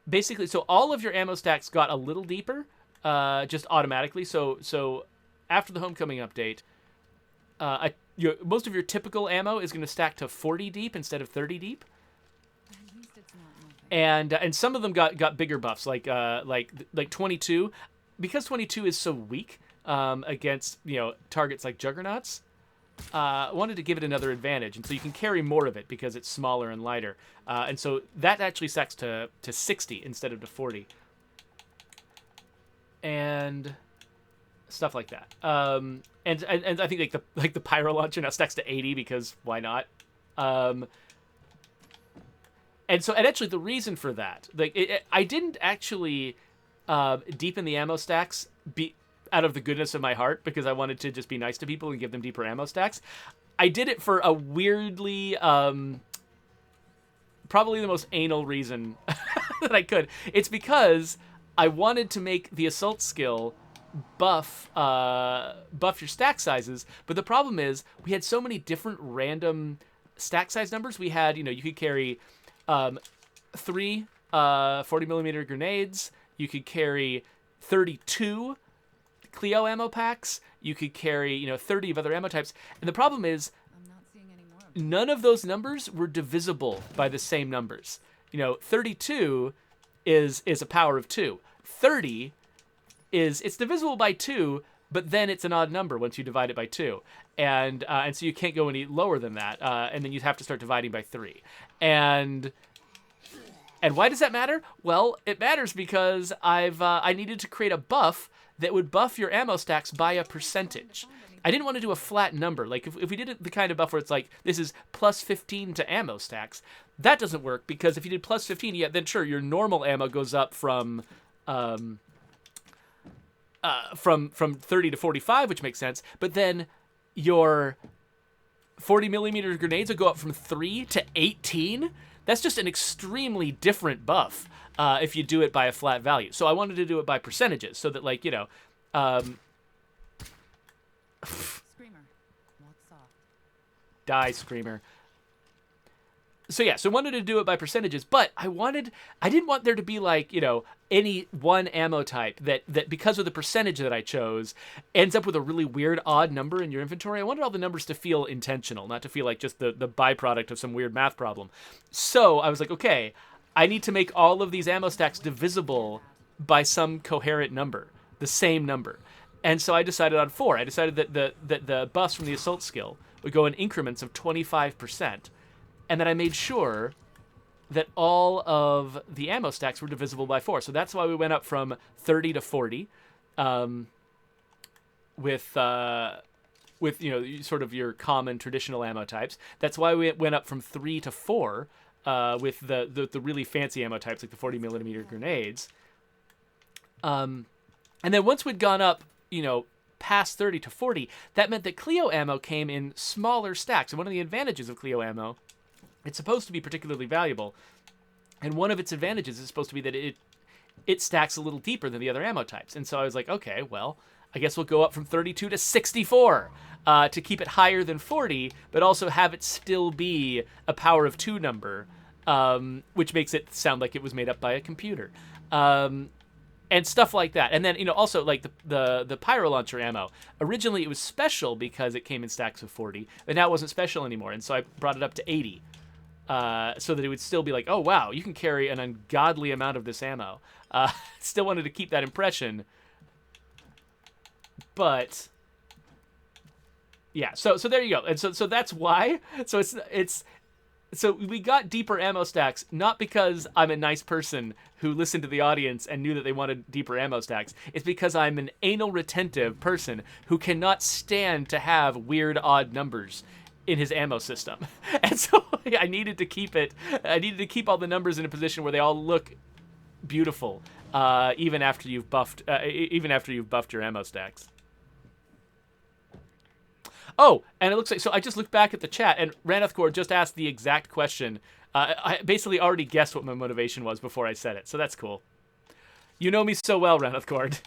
basically, so all of your ammo stacks got a little deeper, just automatically. So after the Homecoming update, most of your typical ammo is going to stack to 40 deep instead of 30 deep. At least it's not moving. And some of them got bigger buffs, like 22, because 22 is so weak against targets like Juggernauts. Wanted to give it another advantage, and so you can carry more of it because it's smaller and lighter, and so that actually stacks to 60 instead of to 40, and stuff like that. And I think like the pyro launcher now stacks to 80 because why not? And actually the reason for that, I didn't actually deepen the ammo stacks out of the goodness of my heart because I wanted to just be nice to people and give them deeper ammo stacks. I did it for a weirdly, probably the most anal reason that I could. It's because I wanted to make the assault skill buff your stack sizes, but the problem is we had so many different random stack size numbers. We had, you could carry 3 40mm grenades. You could carry 32 Clio ammo packs. You could carry, 30 of other ammo types. And the problem is I'm not seeing any more of them. none of those numbers were divisible by the same numbers. 32 is a power of 2. 30 it's divisible by 2, but then it's an odd number once you divide it by 2. And so you can't go any lower than that. And then you have to start dividing by 3. And why does that matter? Well, it matters because I needed to create a buff that would buff your ammo stacks by a percentage. I didn't want to do a flat number. Like, if we did the kind of buff where it's like, this is plus 15 to ammo stacks, that doesn't work because if you did plus 15, yeah, then sure, your normal ammo goes up from 30 to 45, which makes sense, but then your 40mm grenades will go up from 3 to 18. That's just an extremely different buff if you do it by a flat value. So I wanted to do it by percentages so that, Screamer, not soft. die, Screamer. So yeah, so I wanted to do it by percentages, but I didn't want there to be any one ammo type that because of the percentage that I chose ends up with a really weird odd number in your inventory. I wanted all the numbers to feel intentional, not to feel like just the byproduct of some weird math problem. So I was like, okay, I need to make all of these ammo stacks divisible by some coherent number, the same number. And so I decided on 4. I decided that the buffs from the assault skill would go in increments of 25%. And then I made sure that all of the ammo stacks were divisible by 4. So that's why we went up from 30 to 40 with sort of your common traditional ammo types. That's why we went up from 3 to 4 with the really fancy ammo types like the 40mm grenades. And then once we'd gone up, past 30 to 40, that meant that Clio ammo came in smaller stacks. And one of the advantages of Clio ammo, it's supposed to be particularly valuable, and one of its advantages is supposed to be that it stacks a little deeper than the other ammo types. And so I was like, okay, well, I guess we'll go up from 32 to 64 to keep it higher than 40, but also have it still be a power of 2 number, which makes it sound like it was made up by a computer. And stuff like that. And then, also like the pyro launcher ammo. Originally it was special because it came in stacks of 40, but now it wasn't special anymore. And so I brought it up to 80. So that it would still be like, oh, wow, you can carry an ungodly amount of this ammo. Still wanted to keep that impression. But, yeah, so there you go. And so that's why. So so we got deeper ammo stacks, not because I'm a nice person who listened to the audience and knew that they wanted deeper ammo stacks. It's because I'm an anal retentive person who cannot stand to have weird, odd numbers in his ammo system. And so I needed to keep all the numbers in a position where they all look beautiful, even after you've buffed your ammo stacks. Oh, and it looks like, so I just looked back at the chat, and Ranethcore just asked the exact question. I basically already guessed what my motivation was before I said it, so that's cool. You know me so well, Ranethcore.